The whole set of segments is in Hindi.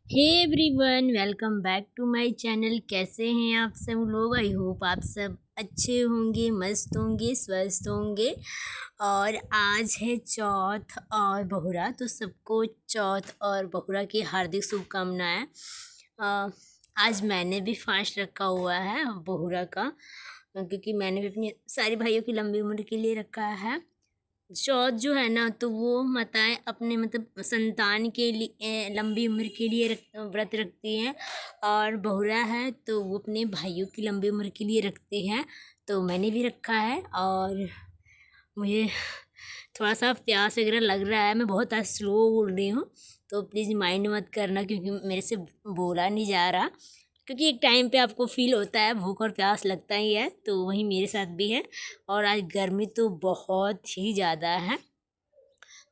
Hey everyone, welcome back to my channel. कैसे हैं आप सब लोग? आई होप आप सब अच्छे होंगे, मस्त होंगे, स्वस्थ होंगे। और आज है चौथ और बहुरा, तो सबको चौथ और बहुरा की हार्दिक शुभकामनाएं। आज मैंने भी फास्ट रखा हुआ है बहुरा का, क्योंकि मैंने भी अपनी सारी भाइयों की लंबी उम्र के लिए रखा है। चौथ जो है ना, तो वो माताएं अपने मतलब संतान के लिए लंबी उम्र के लिए व्रत रखती हैं। और बहुरा है तो वो अपने भाइयों की लंबी उम्र के लिए रखते हैं। तो मैंने भी रखा है और मुझे थोड़ा सा प्यास वगैरह लग रहा है। मैं बहुत आज स्लो बोल रही हूँ, तो प्लीज़ माइंड मत करना, क्योंकि मेरे से बोला नहीं जा रहा। क्योंकि एक टाइम पे आपको फील होता है, भूख और प्यास लगता ही है, तो वही मेरे साथ भी है। और आज गर्मी तो बहुत ही ज़्यादा है।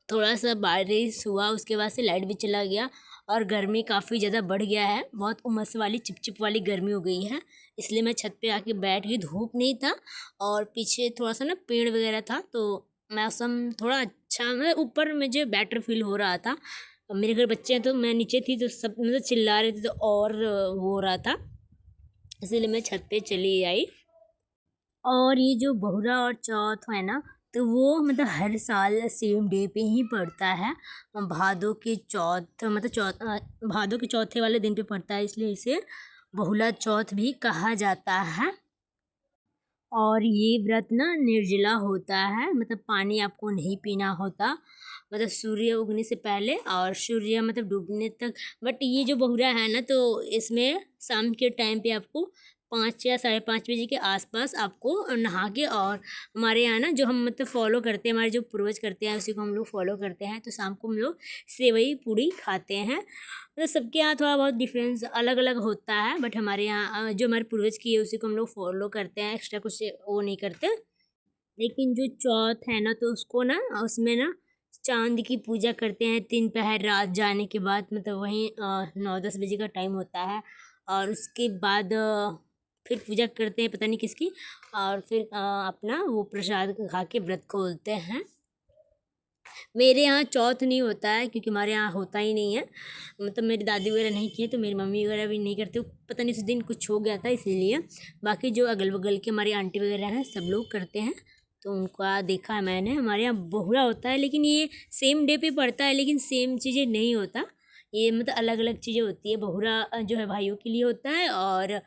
थोड़ा सा बारिश हुआ, उसके बाद से लाइट भी चला गया और गर्मी काफ़ी ज़्यादा बढ़ गया है। बहुत उमस वाली चिपचिप वाली गर्मी हो गई है। इसलिए मैं छत पे आके बैठ गई। धूप नहीं था और पीछे थोड़ा सा ना पेड़ वगैरह था, तो मौसम थोड़ा अच्छा, मैं ऊपर मुझे बेटर फील हो रहा था। मेरे घर बच्चे हैं तो मैं नीचे थी, तो सब मतलब चिल्ला रहे थे, तो और हो रहा था, इसीलिए मैं छत पे चली आई। और ये जो बहुरा और चौथ है ना, तो वो मतलब हर साल सेम डे पे ही पड़ता है। भादों के चौथ मतलब भादों के चौथे वाले दिन पे पड़ता है, इसलिए इसे बहुला चौथ भी कहा जाता है। और ये व्रत ना निर्जला होता है, मतलब पानी आपको नहीं पीना होता, मतलब सूर्य उगने से पहले और सूर्य मतलब डूबने तक। बट ये जो बहुरा है ना, तो इसमें शाम के टाइम पे आपको 5 या 5:30 बजे के आसपास आपको नहा के, और हमारे यहाँ ना जो हम मतलब फॉलो करते हैं, हमारे जो पूर्वज करते हैं उसी को हम लोग फॉलो करते हैं, तो शाम को हम लोग सेवई पूड़ी खाते हैं। मतलब सबके यहाँ थोड़ा बहुत डिफरेंस अलग अलग होता है, बट हमारे यहाँ जो हमारे पूर्वज की है उसी को हम लोग फॉलो करते हैं, एक्स्ट्रा कुछ वो नहीं करते। लेकिन जो चौथ है ना, तो उसको ना उसमें ना चांद की पूजा करते हैं 3 पहर रात जाने के बाद, मतलब वहीं 9-10 बजे का टाइम होता है। और उसके बाद फिर पूजा करते हैं पता नहीं किसकी, और फिर अपना वो प्रसाद खा के व्रत खोलते हैं। मेरे यहाँ चौथ नहीं होता है, क्योंकि हमारे यहाँ होता ही नहीं है। मतलब मेरी दादी वगैरह नहीं की है, तो मेरी मम्मी वगैरह भी नहीं करती। पता नहीं उस दिन कुछ हो गया था इसलिए। बाकी जो अगल बगल के हमारी आंटी वगैरह हैं सब लोग करते हैं, तो उनका देखा है मैंने। हमारे यहाँ बहुरा होता है, लेकिन ये सेम डे पे पड़ता है, लेकिन सेम चीज़ें नहीं होता। ये मतलब अलग अलग चीज़ें होती है। बहुरा जो है भाइयों के लिए होता है, और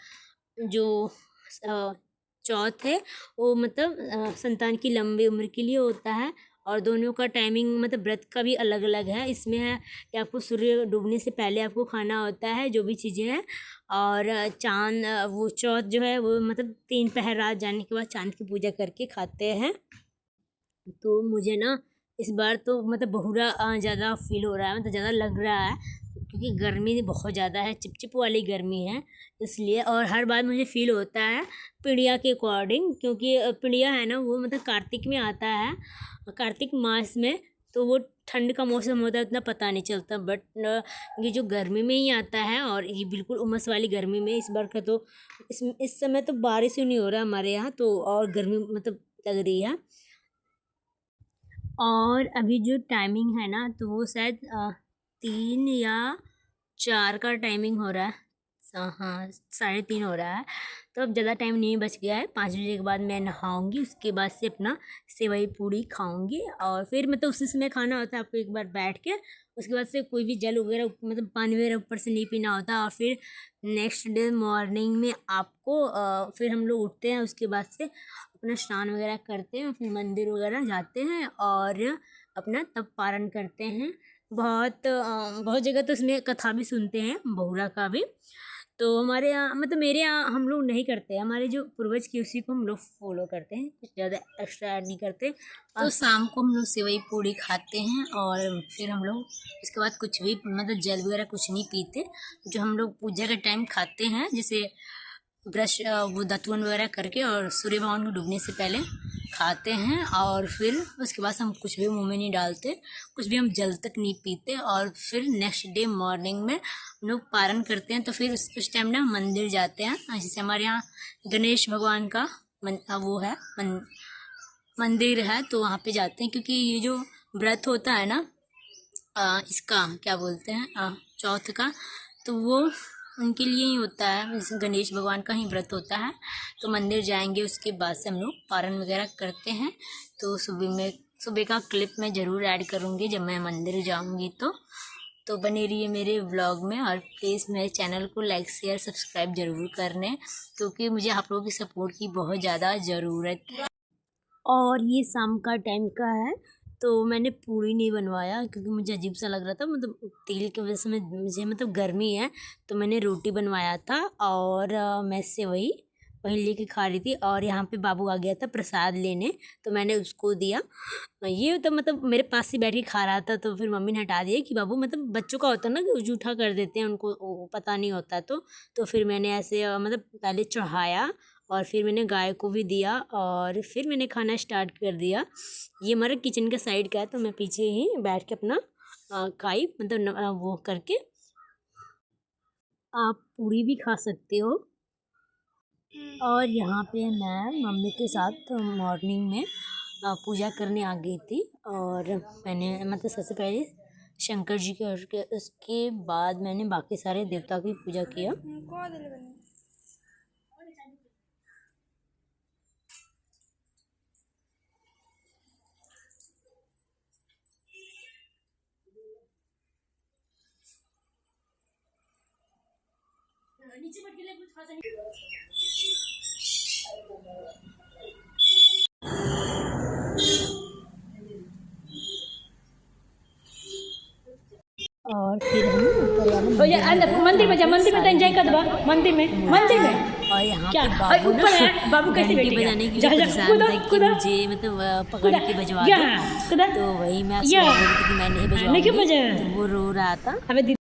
जो अ, चौथ है वो मतलब संतान की लंबी उम्र के लिए होता है। और दोनों का टाइमिंग मतलब व्रत का भी अलग अलग है। इसमें है कि आपको सूर्य डूबने से पहले आपको खाना होता है जो भी चीज़ें हैं। और चाँद वो चौथ जो है वो मतलब 3 पहर रात जाने के बाद चाँद की पूजा करके खाते हैं। तो मुझे ना इस बार तो मतलब बहुरा ज़्यादा फील हो रहा है, मतलब ज़्यादा लग रहा है, क्योंकि गर्मी बहुत ज़्यादा है, चिपचिप वाली गर्मी है इसलिए। और हर बार मुझे फील होता है पिड़िया के अकॉर्डिंग, क्योंकि पिड़िया है ना वो मतलब कार्तिक में आता है, कार्तिक मास में। तो वो ठंड का मौसम होता है, उतना पता नहीं चलता, बट ये जो गर्मी में ही आता है, और ये बिल्कुल उमस वाली गर्मी में। इस बार का तो इस समय तो बारिश ही नहीं हो रहा हमारे यहाँ, तो और गर्मी मतलब लग रही है। और अभी जो टाइमिंग है ना, तो वो शायद 3 या 4 का टाइमिंग हो रहा है। हाँ, 3:30 हो रहा है। तो अब ज़्यादा टाइम नहीं बच गया है। 5 बजे के बाद मैं नहाऊंगी, उसके बाद से अपना सेवई पूड़ी खाऊंगी, और फिर मतलब उसी समय खाना होता है आपको एक बार बैठ के। उसके बाद से कोई भी जल वगैरह मतलब पानी वगैरह ऊपर से नहीं पीना होता। और फिर नेक्स्ट डे मॉर्निंग में आपको फिर हम लोग उठते हैं, उसके बाद से अपना स्नान वगैरह करते हैं, फिर मंदिर वगैरह जाते हैं और अपना तब पारण करते हैं। बहुत जगह तो इसमें कथा भी सुनते हैं बहुरा का भी। तो हमारे यहाँ मतलब मेरे यहाँ हम लोग नहीं करते, हमारे जो पूर्वज की उसी को हम लोग फॉलो करते हैं, कुछ ज़्यादा एक्स्ट्रा ऐड नहीं करते। तो शाम को हम लोग सेवई पूड़ी खाते हैं, और फिर हम लोग इसके बाद कुछ भी मतलब जल वगैरह कुछ नहीं पीते। जो हम लोग पूजा के टाइम खाते हैं, जैसे ब्रश वो दातुन वगैरह करके और सूर्य भगवान को डूबने से पहले खाते हैं। और फिर उसके बाद हम कुछ भी मुंह में नहीं डालते, कुछ भी हम जल तक नहीं पीते। और फिर नेक्स्ट डे मॉर्निंग में हम लोग पारण करते हैं, तो फिर उस टाइम ना मंदिर जाते हैं। जैसे हमारे यहाँ गणेश भगवान का वो है मंदिर है, तो वहाँ पे जाते हैं। क्योंकि ये जो व्रत होता है ना, इसका क्या बोलते हैं चौथ का, तो वो उनके लिए ही होता है। जैसे गणेश भगवान का ही व्रत होता है, तो मंदिर जाएंगे, उसके बाद से हम लोग पारण वगैरह करते हैं। तो सुबह का क्लिप मैं ज़रूर ऐड करूँगी जब मैं मंदिर जाऊँगी। तो बने रहिए मेरे व्लॉग में, और प्लीज़ मेरे चैनल को लाइक शेयर सब्सक्राइब ज़रूर करने, क्योंकि मुझे आप लोगों की सपोर्ट की बहुत ज़्यादा ज़रूरत है। और ये शाम का टाइम का है, तो मैंने पूड़ी नहीं बनवाया क्योंकि मुझे अजीब सा लग रहा था, मतलब तेल की वजह से मुझे मतलब गर्मी है, तो मैंने रोटी बनवाया था और मैं सेवई वही लेके खा रही थी। और यहाँ पे बाबू आ गया था प्रसाद लेने, तो मैंने उसको दिया। ये तो मतलब मेरे पास ही बैठ के खा रहा था, तो फिर मम्मी ने हटा दिया कि बाबू, मतलब बच्चों का होता है ना कि जूठा कर देते हैं, उनको पता नहीं होता। तो फिर मैंने ऐसे मतलब पहले चढ़ाया और फिर मैंने गाय को भी दिया और फिर मैंने खाना स्टार्ट कर दिया। ये हमारा किचन का साइड का है, तो मैं पीछे ही बैठ के अपना खाई, मतलब वो करके। आप पूरी भी खा सकते हो। और यहाँ पे मैं मम्मी के साथ मॉर्निंग में पूजा करने आ गई थी, और मैंने मतलब सबसे पहले शंकर जी के उसके बाद मैंने बाकी सारे देवता की पूजा किया। और फिर हम ऊपर वाले मंदिर में जा, मंदिर में एंजॉय कर दो, मंदिर में और यहाँ पे बाबू ना बाबू कैसे बजाने के लिए परेशान था कि मुझे मतलब पकड़ के बजवा दो, तो वही मैं उसको बोल रही थी कि मैं नहीं बजवाऊंगी, तो वो रो रहा था।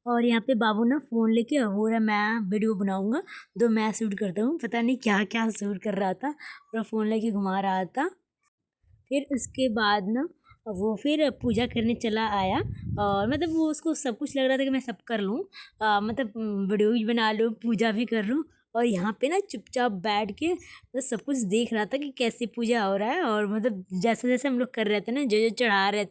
और यहाँ पे बाबू ना फ़ोन लेके वो रहा, मैं वीडियो बनाऊँगा, तो मैं शूट करता हूँ। पता नहीं क्या क्या शूट कर रहा था, पूरा फ़ोन लेके घुमा रहा था। फिर उसके बाद ना वो फिर पूजा करने चला आया, और मतलब वो उसको सब कुछ लग रहा था कि मैं सब कर लूँ, मतलब वीडियो भी बना लूँ, पूजा भी कर लूँ। और यहाँ पे ना चुपचाप बैठ के तो सब कुछ देख रहा था कि कैसे पूजा हो रहा है, और मतलब जैसे जैसे हम लोग कर रहे थे ना, जो जो चढ़ा रहे थे